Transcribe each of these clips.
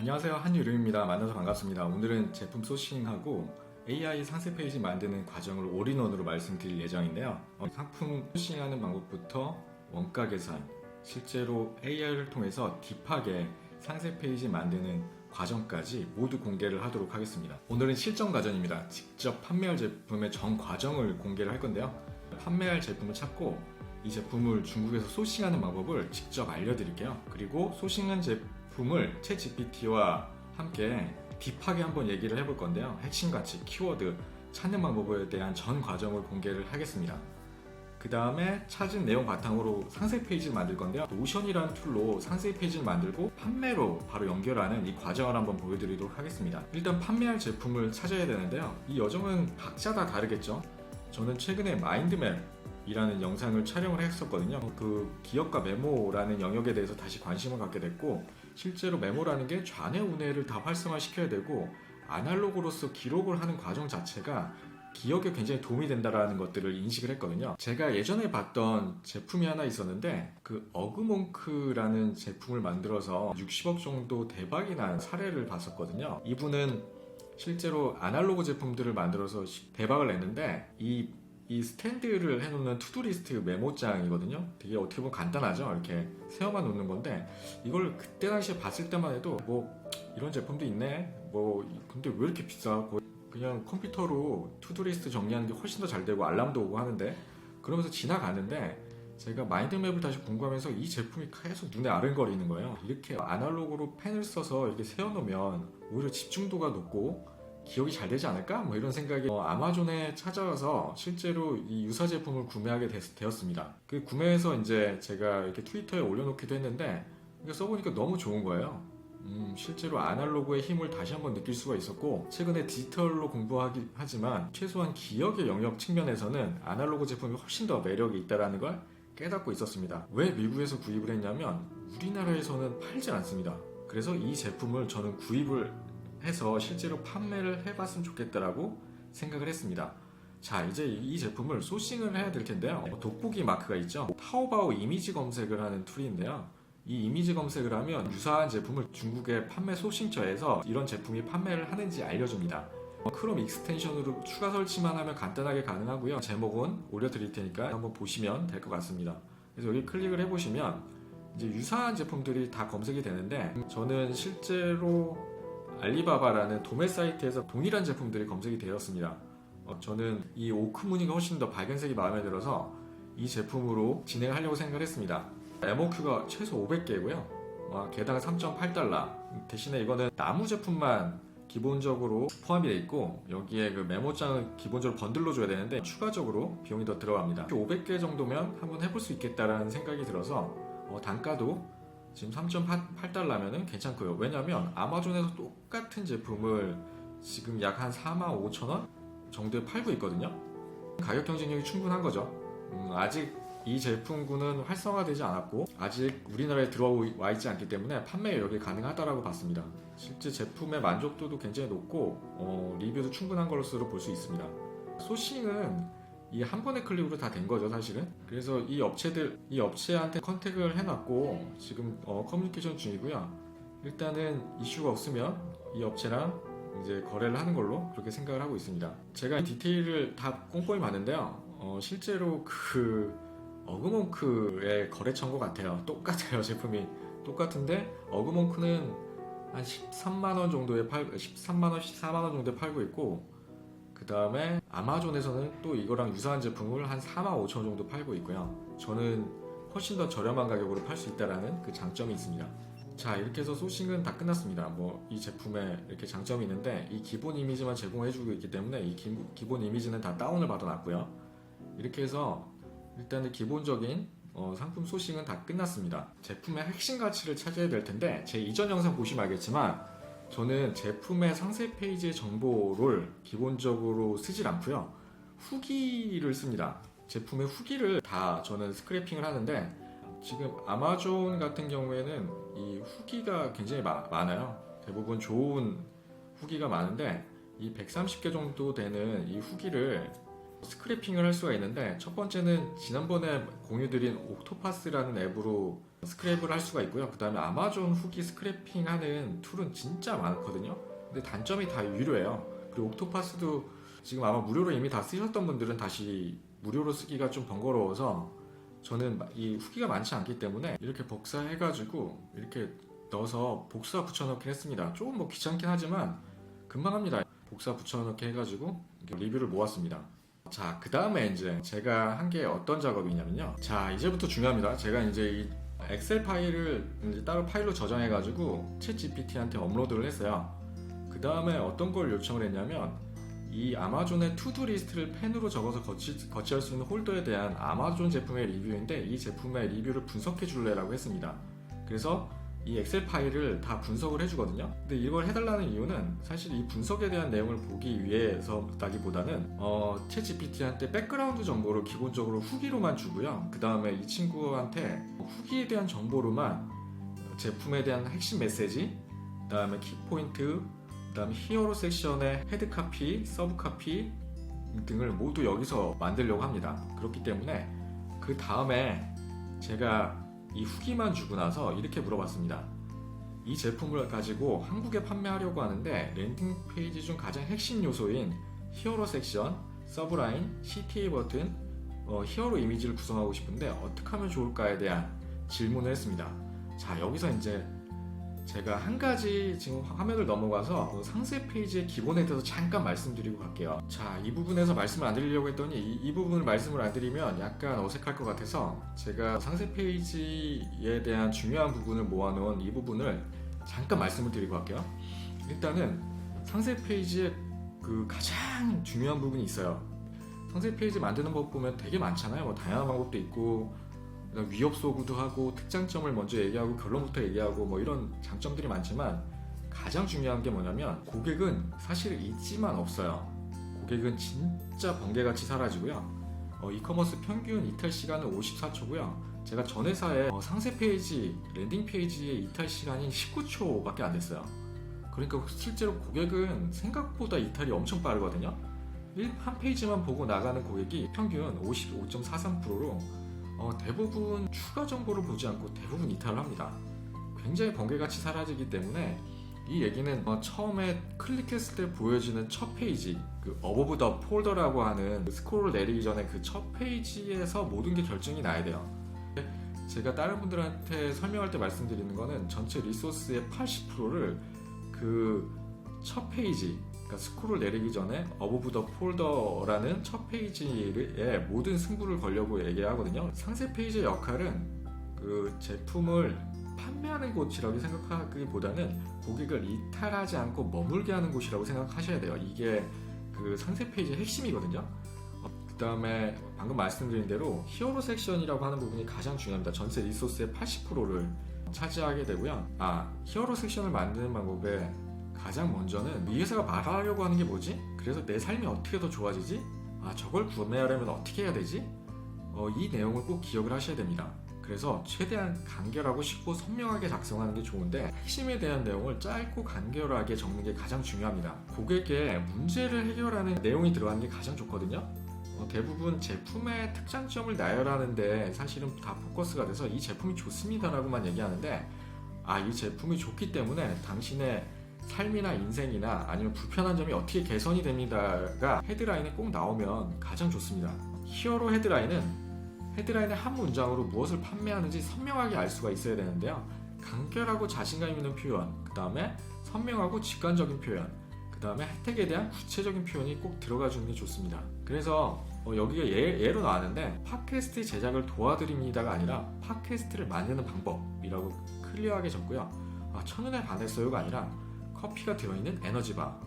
안녕하세요, 한유림입니다. 만나서 반갑습니다. 오늘은 제품 소싱하고 AI 상세 페이지 만드는 과정을 올인원으로 말씀드릴 예정인데요. 상품 소싱하는 방법부터 원가 계산, 실제로 AI를 통해서 딥하게 상세 페이지 만드는 과정까지 모두 공개를 하도록 하겠습니다. 오늘은 실전 과정입니다. 직접 판매할 제품의 전 과정을 공개를 할 건데요. 판매할 제품을 찾고 이 제품을 중국에서 소싱하는 방법을 직접 알려드릴게요. 그리고 소싱한 제품을 챗GPT와 함께 딥하게 한번 얘기를 해볼 건데요. 핵심 가치, 키워드, 찾는 방법에 대한 전 과정을 공개를 하겠습니다. 그 다음에 찾은 내용 바탕으로 상세 페이지를 만들 건데요. 노션이라는 툴로 상세 페이지를 만들고 판매로 바로 연결하는 이 과정을 한번 보여드리도록 하겠습니다. 일단 판매할 제품을 찾아야 되는데요. 이 여정은 각자 다 다르겠죠. 저는 최근에 마인드맵이라는 영상을 촬영을 했었거든요. 그 기억과 메모라는 영역에 대해서 다시 관심을 갖게 됐고, 실제로 메모라는 게 좌뇌 우뇌를 다 활성화시켜야 되고 아날로그로서 기록을 하는 과정 자체가 기억에 굉장히 도움이 된다라는 것들을 인식을 했거든요. 제가 예전에 봤던 제품이 하나 있었는데, 그 어그몽크라는 제품을 만들어서 60억 정도 대박이 난 사례를 봤었거든요. 이분은 실제로 아날로그 제품들을 만들어서 대박을 냈는데, 이 스탠드를 해놓는 투두리스트 메모장이거든요. 되게 어떻게 보면 간단하죠. 이렇게 세워만 놓는 건데, 이걸 그때 당시에 봤을 때만 해도 이런 제품도 있네, 근데 왜 이렇게 비싸? 그냥 컴퓨터로 투두리스트 정리하는 게 훨씬 더 잘 되고 알람도 오고 하는데, 그러면서 지나가는데 제가 마인드맵을 다시 공부하면서 이 제품이 계속 눈에 아른거리는 거예요. 이렇게 아날로그로 펜을 써서 이렇게 세워놓으면 오히려 집중도가 높고 기억이 잘 되지 않을까? 이런 생각이 아마존에 찾아와서 실제로 이 유사 제품을 구매하게 되었습니다. 그 구매해서 이제 제가 이렇게 트위터에 올려놓기도 했는데, 써보니까 너무 좋은 거예요. 실제로 아날로그의 힘을 다시 한번 느낄 수가 있었고, 최근에 디지털로 공부하긴 하지만 최소한 기억의 영역 측면에서는 아날로그 제품이 훨씬 더 매력이 있다는 걸 깨닫고 있었습니다. 왜 미국에서 구입을 했냐면 우리나라에서는 팔지 않습니다. 그래서 이 제품을 저는 구입을 해서 실제로 판매를 해봤으면 좋겠다라고 생각을 했습니다. 자, 이제 이 제품을 소싱을 해야 될 텐데요. 돋보기 마크가 있죠. 타오바오 이미지 검색을 하는 툴인데요. 이 이미지 검색을 하면 유사한 제품을 중국의 판매 소싱처에서 이런 제품이 판매를 하는지 알려줍니다. 크롬 익스텐션으로 추가 설치만 하면 간단하게 가능하고요. 제목은 올려드릴 테니까 한번 보시면 될 것 같습니다. 그래서 여기 클릭을 해보시면 이제 유사한 제품들이 다 검색이 되는데, 저는 실제로 알리바바라는 도매 사이트에서 동일한 제품들이 검색이 되었습니다. 저는 이 오크 무늬가 훨씬 더 밝은색이 마음에 들어서 이 제품으로 진행을 하려고 생각을 했습니다. MOQ가 최소 500개고요. 개당 3.8달러. 대신에 이거는 나무 제품만 기본적으로 포함이 되어 있고, 여기에 그 메모장을 기본적으로 번들로 줘야 되는데 추가적으로 비용이 더 들어갑니다. 500개 정도면 한번 해볼 수 있겠다라는 생각이 들어서 단가도 지금 3.8달러면은 괜찮고요. 왜냐면 아마존에서 똑같은 제품을 지금 약 한 45,000원 정도에 팔고 있거든요. 가격 경쟁력이 충분한 거죠. 아직 이 제품군은 활성화되지 않았고 아직 우리나라에 들어와 있지 않기 때문에 판매 여력이 가능하다고 봤습니다. 실제 제품의 만족도도 굉장히 높고 리뷰도 충분한 것으로 볼 수 있습니다. 소싱은 이 한 번의 클릭으로 다 된 거죠, 사실은. 그래서 이 업체한테 컨택을 해놨고 지금 커뮤니케이션 중이고요. 일단은 이슈가 없으면 이 업체랑 이제 거래를 하는 걸로 그렇게 생각을 하고 있습니다. 제가 디테일을 다 꼼꼼히 봤는데요. 실제로 어그몽크의 거래처인 것 같아요. 똑같아요. 제품이 똑같은데 어그몽크는 한 13만원 정도에 13만원, 14만원 정도에 팔고 있고, 그 다음에 아마존에서는 또 이거랑 유사한 제품을 한 45,000원 정도 팔고 있고요. 저는 훨씬 더 저렴한 가격으로 팔 수 있다는 그 장점이 있습니다. 자, 이렇게 해서 소싱은 다 끝났습니다. 이 제품에 이렇게 장점이 있는데, 이 기본 이미지만 제공해주고 있기 때문에 이 기본 이미지는 다 다운을 받아놨고요. 이렇게 해서 일단은 기본적인 상품 소싱은 다 끝났습니다. 제품의 핵심 가치를 찾아야 될 텐데, 제 이전 영상 보시면 알겠지만 저는 제품의 상세 페이지의 정보를 기본적으로 쓰질 않고요. 후기를 씁니다. 제품의 후기를 다 저는 스크래핑을 하는데, 지금 아마존 같은 경우에는 이 후기가 굉장히 많아요. 대부분 좋은 후기가 많은데, 이 130개 정도 되는 이 후기를 스크래핑을 할 수가 있는데, 첫 번째는 지난번에 공유드린 옥토파스라는 앱으로 스크랩을 할 수가 있고요. 그 다음에 아마존 후기 스크래핑 하는 툴은 진짜 많거든요. 근데 단점이 다 유료예요. 그리고 옥토파스도 지금 아마 무료로 이미 다 쓰셨던 분들은 다시 무료로 쓰기가 좀 번거로워서, 저는 이 후기가 많지 않기 때문에 이렇게 복사해가지고 이렇게 넣어서 복사 붙여넣기 했습니다. 조금 뭐 귀찮긴 하지만 금방 합니다. 복사 붙여넣기 해가지고 리뷰를 모았습니다. 자, 그 다음에 이제 제가 한 게 어떤 작업이냐면요. 자, 이제부터 중요합니다. 제가 이제 이 엑셀 파일을 이제 따로 파일로 저장해가지고 챗 GPT한테 업로드를 했어요. 그 다음에 어떤 걸 요청을 했냐면, 이 아마존의 투두 리스트를 펜으로 적어서 거치할 수 있는 홀더에 대한 아마존 제품의 리뷰인데, 이 제품의 리뷰를 분석해 줄래라고 했습니다. 그래서 이 엑셀 파일을 다 분석을 해주거든요. 근데 이걸 해달라는 이유는 사실 이 분석에 대한 내용을 보기 위해서라기보다는 챗 GPT한테 백그라운드 정보를 기본적으로 후기로만 주고요. 그 다음에 이 친구한테 후기에 대한 정보로만 제품에 대한 핵심 메시지, 그 다음에 키포인트, 그 다음에 히어로 섹션의 헤드 카피, 서브 카피 등을 모두 여기서 만들려고 합니다. 그렇기 때문에 그 다음에 제가 이 후기만 주고 나서 이렇게 물어봤습니다. 이 제품을 가지고 한국에 판매하려고 하는데 랜딩 페이지 중 가장 핵심 요소인 히어로 섹션, 서브라인, CTA 버튼, 히어로 이미지를 구성하고 싶은데 어떻게 하면 좋을까에 대한 질문을 했습니다. 자, 여기서 이제 제가 한 가지 지금 화면을 넘어가서 상세 페이지의 기본에 대해서 잠깐 말씀드리고 갈게요. 자, 이 부분에서 말씀을 안 드리려고 했더니 이 부분을 말씀을 안 드리면 약간 어색할 것 같아서 제가 상세 페이지에 대한 중요한 부분을 모아놓은 이 부분을 잠깐 말씀을 드리고 갈게요. 일단은 상세 페이지에 그 가장 중요한 부분이 있어요. 상세 페이지 만드는 법 보면 되게 많잖아요. 뭐 다양한 방법도 있고, 위협 소구도 하고, 특장점을 먼저 얘기하고 결론부터 얘기하고, 뭐 이런 장점들이 많지만 가장 중요한 게 뭐냐면, 고객은 사실 잊지만 없어요. 고객은 진짜 번개같이 사라지고요. 이커머스 평균 이탈 시간은 54초고요. 제가 전 회사에 상세 페이지, 랜딩 페이지의 이탈 시간이 19초밖에 안 됐어요. 그러니까 실제로 고객은 생각보다 이탈이 엄청 빠르거든요. 한 페이지만 보고 나가는 고객이 평균 55.43%로 대부분 추가 정보를 보지 않고 대부분 이탈을 합니다. 굉장히 번개같이 사라지기 때문에 이 얘기는 처음에 클릭했을 때 보여지는 첫 페이지, 그 어버브 더 폴더라고 하는 스크롤을 내리기 전에 그 첫 페이지에서 모든 게 결정이 나야 돼요. 제가 다른 분들한테 설명할 때 말씀드리는 거는 전체 리소스의 80%를 그 첫 페이지, 그러니까 스크롤 내리기 전에 어버브 더 폴더라는 첫 페이지에 모든 승부를 걸려고 얘기하거든요. 상세 페이지의 역할은 그 제품을 판매하는 곳이라고 생각하기보다는 고객을 이탈하지 않고 머물게 하는 곳이라고 생각하셔야 돼요. 이게 그 상세 페이지의 핵심이거든요. 그 다음에 방금 말씀드린 대로 히어로 섹션이라고 하는 부분이 가장 중요합니다. 전체 리소스의 80%를 차지하게 되고요. 히어로 섹션을 만드는 방법에 가장 먼저는 이 회사가 말하려고 하는 게 뭐지? 그래서 내 삶이 어떻게 더 좋아지지? 저걸 구매하려면 어떻게 해야 되지? 이 내용을 꼭 기억을 하셔야 됩니다. 그래서 최대한 간결하고 쉽고 선명하게 작성하는 게 좋은데, 핵심에 대한 내용을 짧고 간결하게 적는 게 가장 중요합니다. 고객의 문제를 해결하는 내용이 들어가는 게 가장 좋거든요. 대부분 제품의 특장점을 나열하는데 사실은 다 포커스가 돼서 이 제품이 좋습니다 라고만 얘기하는데, 이 제품이 좋기 때문에 당신의 삶이나 인생이나 아니면 불편한 점이 어떻게 개선이 됩니다가 헤드라인에 꼭 나오면 가장 좋습니다. 히어로 헤드라인의 한 문장으로 무엇을 판매하는지 선명하게 알 수가 있어야 되는데요. 간결하고 자신감 있는 표현, 그 다음에 선명하고 직관적인 표현, 그 다음에 혜택에 대한 구체적인 표현이 꼭 들어가 주는 게 좋습니다. 그래서 여기가 예로 나왔는데, 팟캐스트 제작을 도와드립니다가 아니라 팟캐스트를 만드는 방법이라고 클리어하게 적고요. 첫눈에 반했어요가 아니라 커피가 들어있는 에너지바,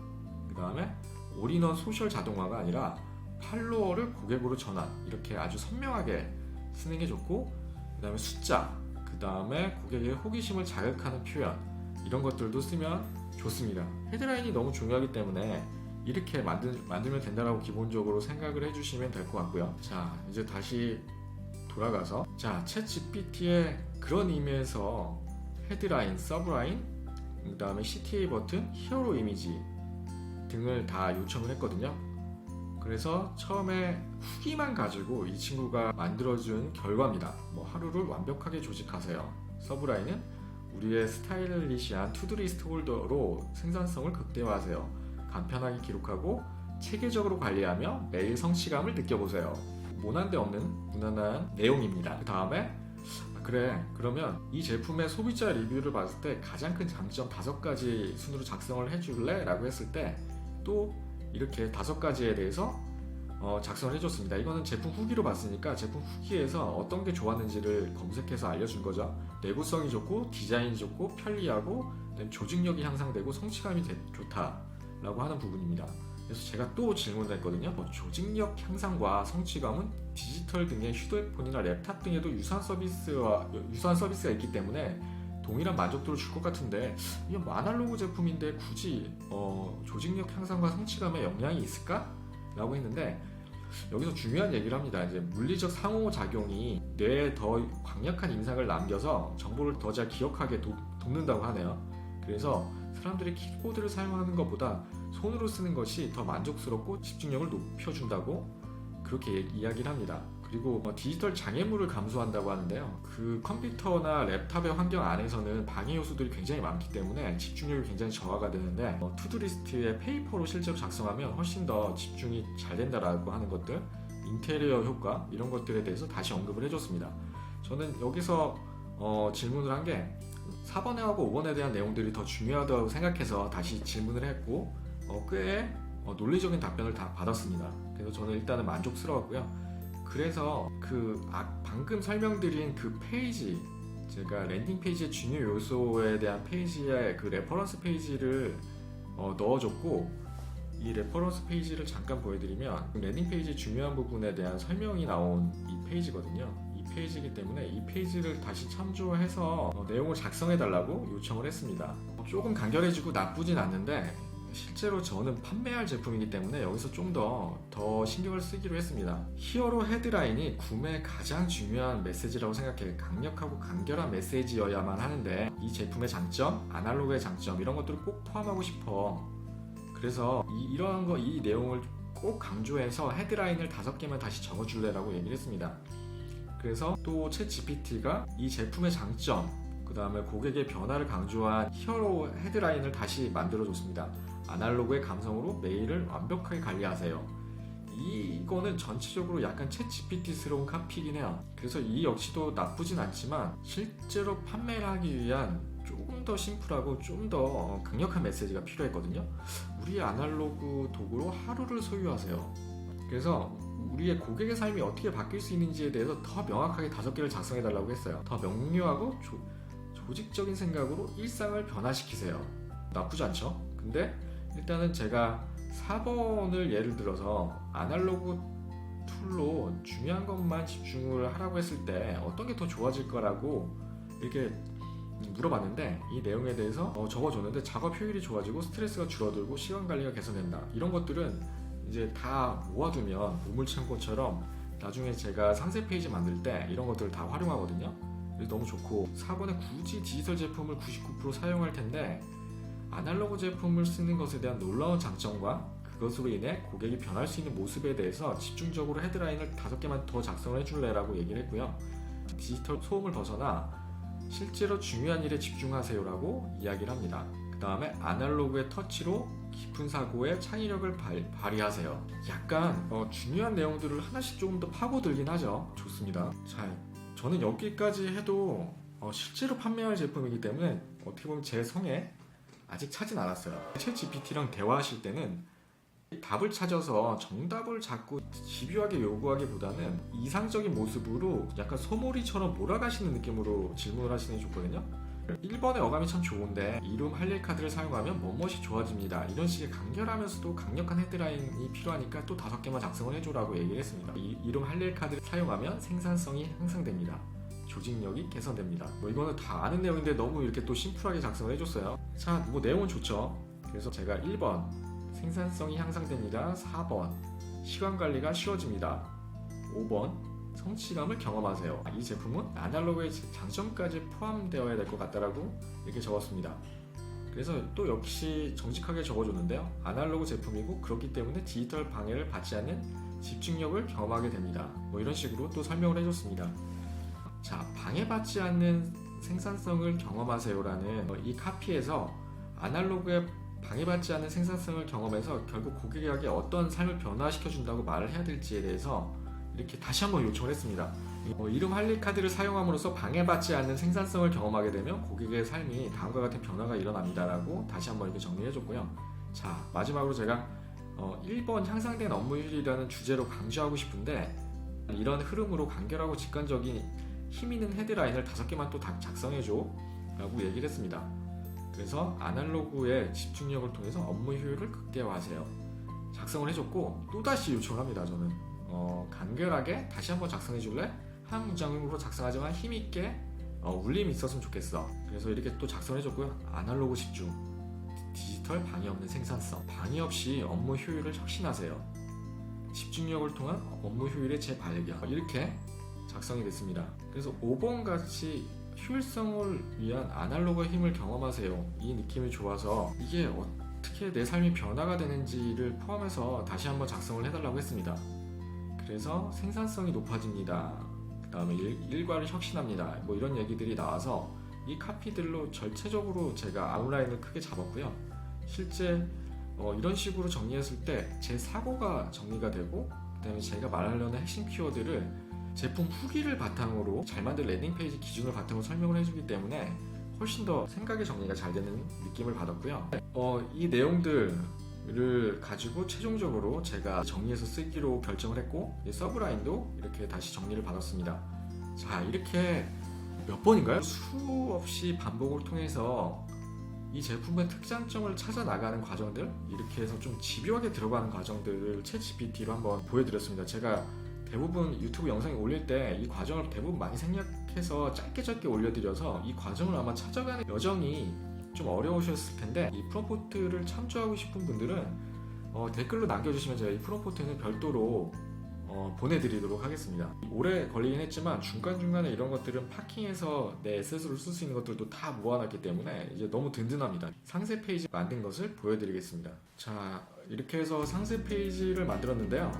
그 다음에 올인원 소셜 자동화가 아니라 팔로워를 고객으로 전환, 이렇게 아주 선명하게 쓰는 게 좋고, 그 다음에 숫자, 그 다음에 고객의 호기심을 자극하는 표현, 이런 것들도 쓰면 좋습니다. 헤드라인이 너무 중요하기 때문에 이렇게 만들면 된다라고 기본적으로 생각을 해주시면 될 것 같고요. 자, 이제 다시 돌아가서 챗 GPT의 그런 의미에서 헤드라인, 서브라인, 그 다음에 CTA 버튼, 히어로 이미지 등을 다 요청을 했거든요. 그래서 처음에 후기만 가지고 이 친구가 만들어준 결과입니다. 하루를 완벽하게 조직하세요. 서브라인은 우리의 스타일리시한 투두리스트 홀더로 생산성을 극대화하세요. 간편하게 기록하고 체계적으로 관리하며 매일 성취감을 느껴보세요. 모난데 없는 무난한 내용입니다. 그 다음에 그러면 이 제품의 소비자 리뷰를 봤을 때 가장 큰 장점 5가지 순으로 작성을 해줄래? 라고 했을 때 또 이렇게 5가지에 대해서 작성을 해줬습니다. 이거는 제품 후기로 봤으니까 제품 후기에서 어떤 게 좋았는지를 검색해서 알려준 거죠. 내구성이 좋고 디자인이 좋고 편리하고 조직력이 향상되고 성취감이 좋다라고 하는 부분입니다. 그래서 제가 또 질문을 했거든요. 조직력 향상과 성취감은 디지털 등의 휴대폰이나 랩탑 등에도 유사한 서비스가 있기 때문에 동일한 만족도를 줄 것 같은데 이게 아날로그 제품인데 굳이 조직력 향상과 성취감에 영향이 있을까? 라고 했는데 여기서 중요한 얘기를 합니다. 이제 물리적 상호작용이 뇌에 더 강력한 인상을 남겨서 정보를 더 잘 기억하게 돕는다고 하네요. 그래서 사람들이 키보드를 사용하는 것보다 손으로 쓰는 것이 더 만족스럽고 집중력을 높여준다고 그렇게 이야기를 합니다. 그리고 디지털 장애물을 감소한다고 하는데요. 그 컴퓨터나 랩탑의 환경 안에서는 방해 요소들이 굉장히 많기 때문에 집중력이 굉장히 저하가 되는데 투두리스트에 페이퍼로 실제로 작성하면 훨씬 더 집중이 잘 된다라고 하는 것들, 인테리어 효과 이런 것들에 대해서 다시 언급을 해줬습니다. 저는 여기서 질문을 한 게 4번하고 5번에 대한 내용들이 더 중요하다고 생각해서 다시 질문을 했고 꽤 논리적인 답변을 다 받았습니다. 그래서 저는 일단은 만족스러웠고요. 그래서 방금 설명드린 그 페이지, 제가 랜딩 페이지의 중요 요소에 대한 페이지에 그 레퍼런스 페이지를 넣어줬고, 이 레퍼런스 페이지를 잠깐 보여드리면 랜딩 페이지 중요한 부분에 대한 설명이 나온 이 페이지거든요. 이 페이지이기 때문에 이 페이지를 다시 참조해서 내용을 작성해달라고 요청을 했습니다. 조금 간결해지고 나쁘진 않는데 실제로 저는 판매할 제품이기 때문에 여기서 좀 더 신경을 쓰기로 했습니다. 히어로 헤드라인이 구매의 가장 중요한 메시지라고 생각해. 강력하고 간결한 메시지여야만 하는데 이 제품의 장점, 아날로그의 장점 이런 것들을 꼭 포함하고 싶어. 그래서 이 내용을 꼭 강조해서 헤드라인을 5개만 다시 적어줄래라고 얘기를 했습니다. 그래서 또 챗 GPT가 이 제품의 장점, 그 다음에 고객의 변화를 강조한 히어로 헤드라인을 다시 만들어줬습니다. 아날로그의 감성으로 메일을 완벽하게 관리하세요. 이거는 전체적으로 약간 챗 GPT스러운 카피이긴 해요. 그래서 이 역시도 나쁘진 않지만 실제로 판매를 하기 위한 조금 더 심플하고 좀 더 강력한 메시지가 필요했거든요. 우리의 아날로그 도구로 하루를 소유하세요. 그래서 우리의 고객의 삶이 어떻게 바뀔 수 있는지에 대해서 더 명확하게 5개를 작성해달라고 했어요. 더 명료하고 조직적인 생각으로 일상을 변화시키세요. 나쁘지 않죠? 근데 일단은 제가 4번을 예를 들어서 아날로그 툴로 중요한 것만 집중을 하라고 했을 때 어떤 게 더 좋아질 거라고 이렇게 물어봤는데 이 내용에 대해서 적어줬는데 작업 효율이 좋아지고 스트레스가 줄어들고 시간 관리가 개선된다. 이런 것들은 이제 다 모아두면 보물창고처럼 나중에 제가 상세 페이지 만들 때 이런 것들을 다 활용하거든요. 그래서 너무 좋고 4번에 굳이 디지털 제품을 99% 사용할 텐데 아날로그 제품을 쓰는 것에 대한 놀라운 장점과 그것으로 인해 고객이 변할 수 있는 모습에 대해서 집중적으로 헤드라인을 5개만 더 작성을 해줄래 라고 얘기를 했고요. 디지털 소음을 벗어나 실제로 중요한 일에 집중하세요 라고 이야기를 합니다. 그 다음에 아날로그의 터치로 깊은 사고의 창의력을 발휘하세요. 약간 중요한 내용들을 하나씩 조금 더 파고들긴 하죠. 좋습니다. 자, 저는 여기까지 해도 실제로 판매할 제품이기 때문에 어떻게 보면 제 성에 아직 차진 않았어요. 챗 GPT랑 대화하실 때는 답을 찾아서 정답을 자꾸 집요하게 요구하기보다는 이상적인 모습으로 약간 소몰이처럼 몰아가시는 느낌으로 질문을 하시는 게 좋거든요. 1번의 어감이 참 좋은데 이름 할일 카드를 사용하면 뭐뭇이 좋아집니다. 이런 식의 간결하면서도 강력한 헤드라인이 필요하니까 또 5개만 작성을 해줘라고 얘기를 했습니다. 이름 할일 카드를 사용하면 생산성이 향상됩니다. 조직력이 개선됩니다. 이거는 다 아는 내용인데 너무 이렇게 또 심플하게 작성을 해줬어요. 자, 내용은 좋죠. 그래서 제가 1번 생산성이 향상됩니다. 4번 시간관리가 쉬워집니다. 5번 성취감을 경험하세요. 이 제품은 아날로그의 장점까지 포함되어야 될 것 같다라고 이렇게 적었습니다. 그래서 또 역시 정직하게 적어줬는데요. 아날로그 제품이고 그렇기 때문에 디지털 방해를 받지 않는 집중력을 경험하게 됩니다. 뭐 이런 식으로 또 설명을 해줬습니다. 자, 방해받지 않는 생산성을 경험하세요라는 이 카피에서 아날로그에 방해받지 않는 생산성을 경험해서 결국 고객에게 어떤 삶을 변화시켜준다고 말을 해야 될지에 대해서 이렇게 다시 한번 요청을 했습니다. 이름 할리 카드를 사용함으로써 방해받지 않는 생산성을 경험하게 되면 고객의 삶이 다음과 같은 변화가 일어납니다라고 다시 한번 이렇게 정리해줬고요. 자, 마지막으로 제가 1번 향상된 업무 효율이라는 주제로 강조하고 싶은데 이런 흐름으로 간결하고 직관적인 힘 있는 헤드라인을 5개만 또 작성해줘 라고 얘기를 했습니다. 그래서 아날로그의 집중력을 통해서 업무 효율을 극대화하세요. 작성을 해줬고 또다시 요청을 합니다. 저는 간결하게 다시 한번 작성해 줄래? 한 문장으로 작성하지만 힘있게 울림이 있었으면 좋겠어. 그래서 이렇게 또 작성해 줬고요. 아날로그 집중, 디지털 방해 없는 생산성, 방해 없이 업무 효율을 혁신하세요. 집중력을 통한 업무 효율의 재발견, 이렇게 작성이 됐습니다. 그래서 5번 같이 효율성을 위한 아날로그의 힘을 경험하세요. 이 느낌이 좋아서 이게 어떻게 내 삶이 변화가 되는지를 포함해서 다시 한번 작성을 해달라고 했습니다. 그래서 생산성이 높아집니다. 그 다음에 일과를 혁신합니다. 뭐 이런 얘기들이 나와서 이 카피들로 전체적으로 제가 아웃라인을 크게 잡았고요. 실제 이런 식으로 정리했을 때 제 사고가 정리가 되고 그 다음에 제가 말하려는 핵심 키워드를 제품 후기를 바탕으로 잘 만든 랜딩페이지 기준을 바탕으로 설명을 해주기 때문에 훨씬 더 생각의 정리가 잘 되는 느낌을 받았고요. 이 내용들을 가지고 최종적으로 제가 정리해서 쓰기로 결정을 했고 서브라인도 이렇게 다시 정리를 받았습니다. 자, 이렇게 몇 번인가요? 수없이 반복을 통해서 이 제품의 특장점을 찾아 나가는 과정들, 이렇게 해서 좀 집요하게 들어가는 과정들을 챗GPT로 한번 보여드렸습니다. 제가 대부분 유튜브 영상에 올릴 때 이 과정을 대부분 많이 생략해서 짧게 올려드려서 이 과정을 아마 찾아가는 여정이 좀 어려우셨을 텐데 이 프롬프트를 참조하고 싶은 분들은 댓글로 남겨주시면 제가 이 프롬프트는 별도로 보내드리도록 하겠습니다. 오래 걸리긴 했지만 중간중간에 이런 것들은 파킹해서 내 에셋으로 쓸 수 있는 것들도 다 모아놨기 때문에 이제 너무 든든합니다. 상세 페이지 만든 것을 보여드리겠습니다. 자, 이렇게 해서 상세 페이지를 만들었는데요.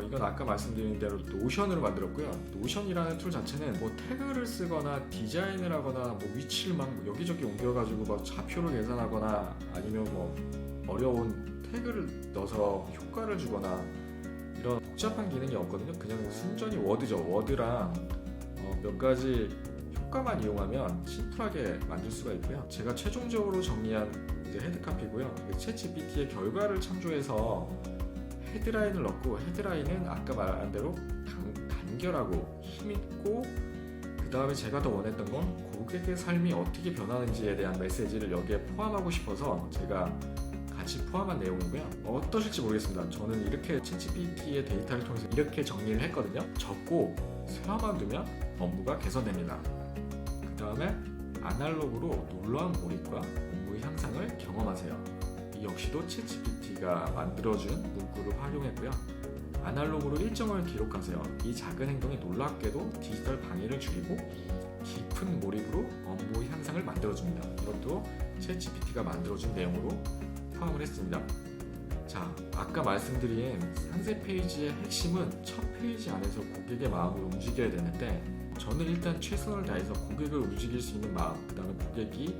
이건 아까 말씀드린 대로 노션으로 만들었고요. 노션이라는 툴 자체는 뭐 태그를 쓰거나 디자인을 하거나 뭐 위치를 막 여기저기 옮겨가지고 막 좌표를 계산하거나 아니면 뭐 어려운 태그를 넣어서 효과를 주거나 이런 복잡한 기능이 없거든요. 그냥 순전히 워드죠. 워드랑 몇 가지 효과만 이용하면 심플하게 만들 수가 있고요. 제가 최종적으로 정리한 이제 헤드카피고요. 챗GPT의 결과를 참조해서 헤드라인을 넣고, 헤드라인은 아까 말한 대로 간결하고 힘있고, 그 다음에 제가 더 원했던 건 고객의 삶이 어떻게 변하는지에 대한 메시지를 여기에 포함하고 싶어서 제가 같이 포함한 내용이고요. 어떠실지 모르겠습니다. 저는 이렇게 챗GPT의 데이터를 통해서 이렇게 정리를 했거든요. 적고 세화만 두면 업무가 개선됩니다. 그 다음에 아날로그로 놀라운 몰입과 업무의 향상을 경험하세요. 이 역시도 챗GPT가 만들어준 문구를 활용했고요. 아날로그로 일정을 기록하세요. 이 작은 행동이 놀랍게도 디지털 방해를 줄이고 깊은 몰입으로 업무의 향상을 만들어줍니다. 이것도 챗GPT가 만들어준 내용으로 포함을 했습니다. 자, 아까 말씀드린 상세 페이지의 핵심은 첫 페이지 안에서 고객의 마음을 움직여야 되는데 저는 일단 최선을 다해서 고객을 움직일 수 있는 마음, 그 다음에 고객이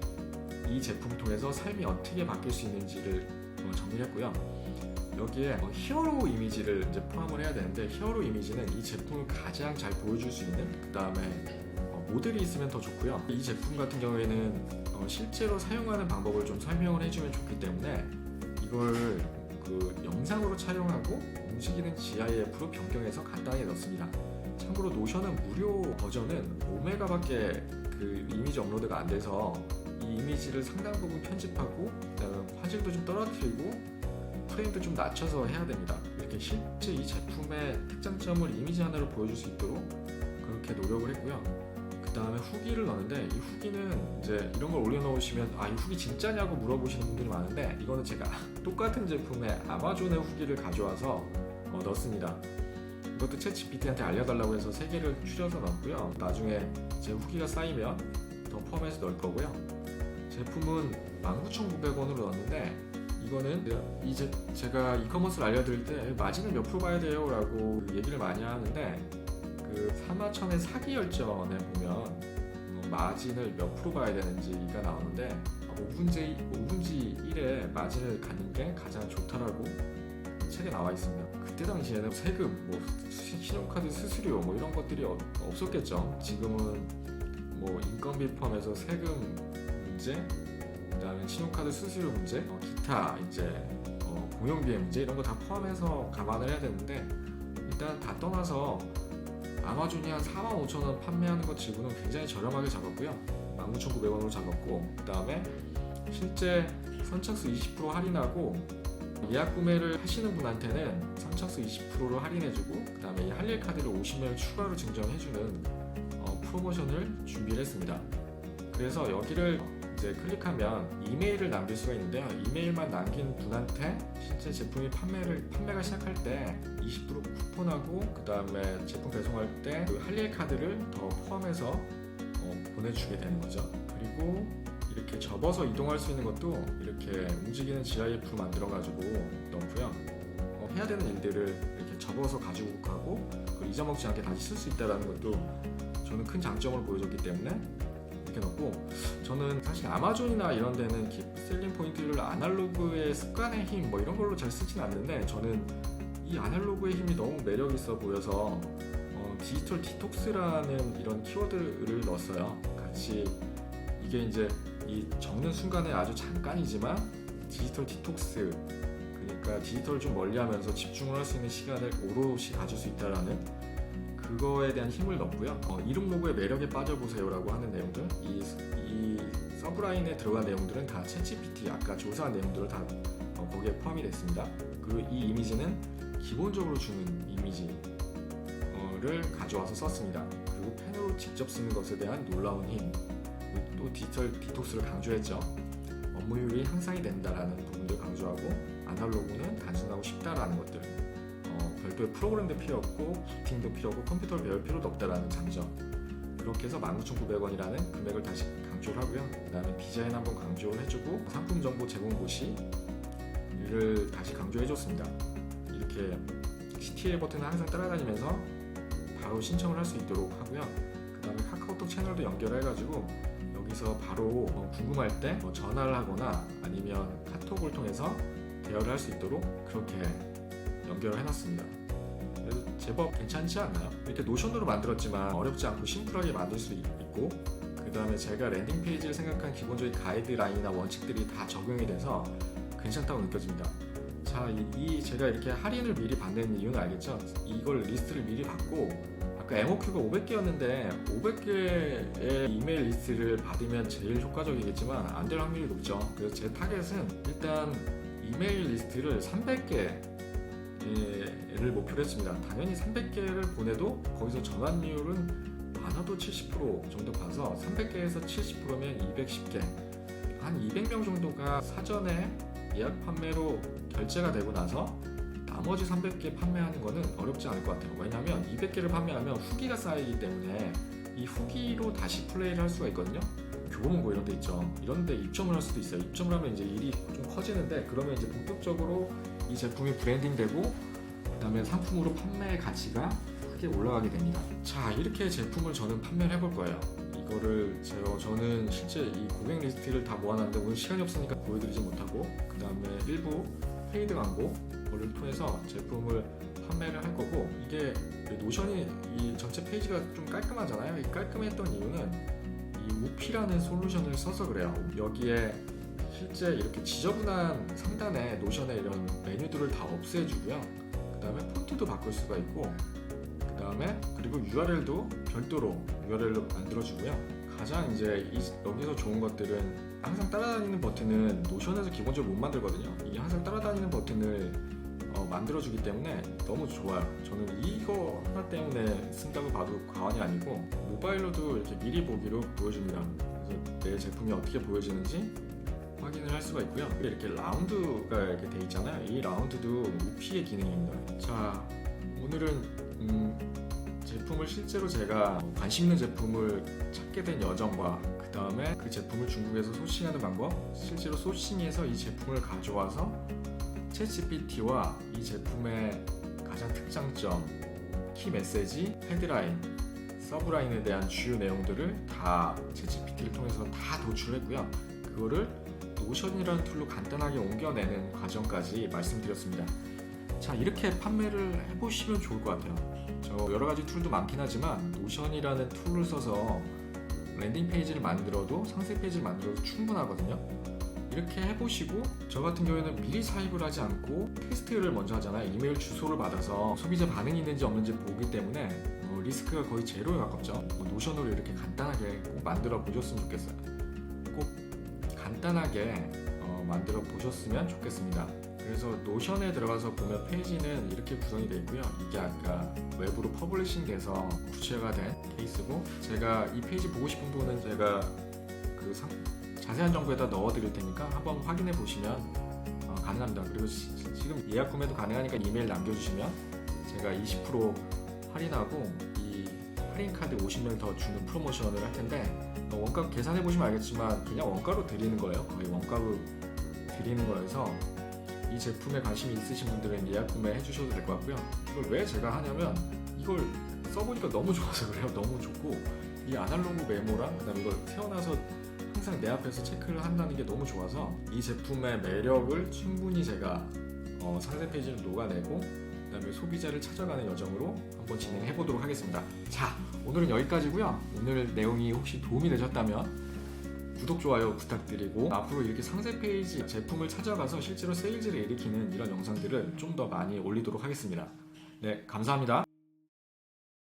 이 제품을 통해서 삶이 어떻게 바뀔 수 있는지를 정리했고요. 여기에 히어로 이미지를 이제 포함을 해야 되는데 히어로 이미지는 이 제품을 가장 잘 보여줄 수 있는 그 다음에 모델이 있으면 더 좋고요. 이 제품 같은 경우에는 실제로 사용하는 방법을 좀 설명을 해주면 좋기 때문에 이걸 그 영상으로 촬영하고 움직이는 GIF로 변경해서 간단하게 넣습니다. 참고로 노션은 무료 버전은 5메가밖에 그 이미지 업로드가 안 돼서 이 이미지를 상당 부분 편집하고 화질도 좀 떨어뜨리고 프레임도 좀 낮춰서 해야 됩니다. 이렇게 실제 이 제품의 특장점을 이미지 하나로 보여줄 수 있도록 그렇게 노력을 했고요. 그 다음에 후기를 넣는데 이 후기는 이제 이런 걸 올려놓으시면 이 후기 진짜냐고 물어보시는 분들이 많은데 이거는 제가 똑같은 제품의 아마존의 후기를 가져와서 넣습니다. 이것도 챗GPT한테 알려달라고 해서 3개를 추려서 넣었고요. 나중에 제 후기가 쌓이면 더 포함해서 넣을 거고요. 제품은 19,900원으로 넣었는데, 이거는 이제 제가 이커머스를 알려드릴 때 마진을 몇 프로 봐야 돼요 라고 얘기를 많이 하는데, 그 41,000의 사기 열전에 보면 마진을 몇 프로 봐야 되는지가 나오는데 5분지 1에 마진을 갖는 게 가장 좋다라고 책에 나와 있습니다. 그때 당시에는 세금, 신용카드 수수료 이런 것들이 없었겠죠. 지금은 인건비 포함해서 세금 문제, 그다음에 신용카드 수수료 문제, 기타 이제 공용비의 문제 이런 거 다 포함해서 감안을 해야 되는데, 일단 다 떠나서 아마존이 한 45,000원 판매하는 것 치고는 굉장히 저렴하게 잡았고요. 19,900원으로 잡았고, 그 다음에 실제 선착수 20% 할인하고 예약 구매를 하시는 분한테는 선착수 20%를 할인해주고, 그 다음에 이 할일 카드를 50명을 추가로 증정해주는 프로모션을 준비를 했습니다. 그래서 여기를 이제 클릭하면 이메일을 남길 수가 있는데요. 이메일만 남긴 분한테 실제 제품이 판매가 시작할 때 20% 쿠폰하고, 그 다음에 제품 배송할 때 그 할일 카드를 더 포함해서 보내주게 되는 거죠. 그리고 이렇게 접어서 이동할 수 있는 것도 이렇게 움직이는 GIF로 만들어가지고 넣고요. 해야 되는 일들을 이렇게 접어서 가지고 가고 잊어먹지 않게 다시 쓸 수 있다는 것도 저는 큰 장점을 보여줬기 때문에 이렇게 넣고, 저는 사실 아마존이나 이런 데는 셀링 포인트를 아날로그의 습관의 힘 이런 걸로 잘 쓰진 않는데, 저는 이 아날로그의 힘이 너무 매력 있어 보여서 디지털 디톡스라는 이런 키워드를 넣었어요. 같이 이게 이제 이 적는 순간에 아주 잠깐이지만 디지털 디톡스, 그러니까 디지털을 좀 멀리하면서 집중을 할 수 있는 시간을 오롯이 가질 수 있다라는 그거에 대한 힘을 넣고요. 이름 로고의 매력에 빠져보세요라고 하는 내용들, 이 서브라인에 들어간 내용들은 다 챗GPT 아까 조사한 내용들을 다 거기에 포함이 됐습니다. 그리고 이 이미지는 기본적으로 주는 이미지를 가져와서 썼습니다. 그리고 펜으로 직접 쓰는 것에 대한 놀라운 힘, 또 디지털 디톡스를 강조했죠. 업무율이 향상이 된다라는 부분도 강조하고, 아날로그는 단순하고 쉽다라는 것들, 별도의 프로그램도 필요 없고 부팅도 필요 없고 컴퓨터를 배울 필요도 없다라는 장점, 그렇게 해서 19,900원이라는 금액을 다시 강조를 하고요. 그 다음에 디자인 한번 강조를 해주고, 상품 정보 제공 고시를 다시 강조해줬습니다. 이렇게 CTA 버튼을 항상 따라다니면서 바로 신청을 할 수 있도록 하고요. 그 다음에 카카오톡 채널도 연결해가지고 여기서 바로 궁금할 때 전화를 하거나 아니면 카톡을 통해서 대화를 할 수 있도록 그렇게 연결을 해놨습니다. 그래서 제법 괜찮지 않나요? 이렇게 노션으로 만들었지만 어렵지 않고 심플하게 만들 수 있고, 그 다음에 제가 랜딩 페이지를 생각한 기본적인 가이드라인이나 원칙들이 다 적용이 돼서 괜찮다고 느껴집니다. 자, 제가 이렇게 할인을 미리 받는 이유는 알겠죠? 이걸 리스트를 미리 받고, 아까 MOQ가 500개였는데 500개의 이메일 리스트를 받으면 제일 효과적이겠지만 안 될 확률이 높죠. 그래서 제 타겟은 일단 이메일 리스트를 300개를 목표로 했습니다. 당연히 300개를 보내도 거기서 전환율은 많아도 70% 정도 봐서 300개에서 70%면 210개, 한 200명 정도가 사전에 예약 판매로 결제가 되고 나서 나머지 300개 판매하는 거는 어렵지 않을 것 같아요. 왜냐하면 200개를 판매하면 후기가 쌓이기 때문에 이 후기로 다시 플레이를 할 수가 있거든요. 교보문고 이런 데 있죠. 이런 데 입점을 할 수도 있어요. 입점을 하면 이제 일이 좀 커지는데, 그러면 이제 본격적으로 이 제품이 브랜딩되고 그 다음에 상품으로 판매의 가치가 크게 올라가게 됩니다. 자, 이렇게 제품을 저는 판매를 해볼 거예요. 이거를 저는 실제 이 고객 리스트를 다 모아놨는데 오늘 시간이 없으니까 보여드리지 못하고, 그 다음에 일부 페이드 광고를 통해서 제품을 판매를 할 거고, 이게 노션이 이 전체 페이지가 좀 깔끔하잖아요. 이 깔끔했던 이유는 이 우피라는 솔루션을 써서 그래요. 여기에 실제 이렇게 지저분한 상단에 노션의 이런 메뉴들을 다 없애주고요. 그 다음에 폰트도 바꿀 수가 있고, 그 다음에 그리고 URL도 별도로 URL로 만들어주고요. 가장 이제 여기서 좋은 것들은 항상 따라다니는 버튼은 노션에서 기본적으로 못 만들거든요. 이 항상 따라다니는 버튼을 만들어주기 때문에 너무 좋아요. 저는 이거 하나 때문에 쓴다고 봐도 과언이 아니고, 모바일로도 이렇게 미리 보기로 보여줍니다. 그래서 내 제품이 어떻게 보여지는지 확인을 할 수가 있고요. 이렇게 라운드가 이렇게 돼 있잖아요. 이 라운드도 우피의 기능입니다. 자, 오늘은 제품을 실제로 제가 관심 있는 제품을 찾게 된 여정과 그 다음에 그 제품을 중국에서 소싱하는 방법, 실제로 소싱해서 이 제품을 가져와서 챗GPT와 이 제품의 가장 특장점, 키 메시지, 헤드라인, 서브라인에 대한 주요 내용들을 다 챗GPT를 통해서 다 도출했고요. 그거를 노션이라는 툴로 간단하게 옮겨내는 과정까지 말씀드렸습니다. 자, 이렇게 판매를 해보시면 좋을 것 같아요. 저 여러 가지 툴도 많긴 하지만 노션이라는 툴을 써서 랜딩 페이지를 만들어도 상세 페이지를 만들어도 충분하거든요. 이렇게 해보시고, 저 같은 경우에는 미리 사입을 하지 않고 테스트를 먼저 하잖아요. 이메일 주소를 받아서 소비자 반응이 있는지 없는지 보기 때문에 리스크가 거의 제로에 가깝죠. 노션으로 이렇게 간단하게 꼭 만들어 보셨으면 좋겠어요. 꼭 간단하게 만들어 보셨으면 좋겠습니다. 그래서 노션에 들어가서 보면 페이지는 이렇게 구성이 되어 있고요. 이게 아까 외부로 퍼블리싱 돼서 구체화 된 케이스고, 제가 이 페이지 보고 싶은 분은 제가 그 자세한 정보에다 넣어 드릴 테니까 한번 확인해 보시면 가능합니다. 그리고 지금 예약 구매도 가능하니까 이메일 남겨주시면 제가 20% 할인하고 이 할인 카드 50명 더 주는 프로모션을 할 텐데, 원가 계산해 보시면 알겠지만 그냥 원가로 드리는 거예요. 거의 원가로 드리는 거여서 이 제품에 관심이 있으신 분들은 예약 구매해 주셔도 될 것 같고요. 이걸 왜 제가 하냐면 이걸 써보니까 너무 좋아서 그래요. 너무 좋고, 이 아날로그 메모랑 그다음에 이걸 태어나서 항상 내 앞에서 체크를 한다는 게 너무 좋아서 이 제품의 매력을 충분히 제가 상세 페이지를 녹아내고 그다음에 소비자를 찾아가는 여정으로 한번 진행해 보도록 하겠습니다. 자, 오늘은 여기까지고요. 오늘 내용이 혹시 도움이 되셨다면 구독, 좋아요 부탁드리고, 앞으로 이렇게 상세 페이지 제품을 찾아가서 실제로 세일즈를 일으키는 이런 영상들을 좀 더 많이 올리도록 하겠습니다. 네, 감사합니다.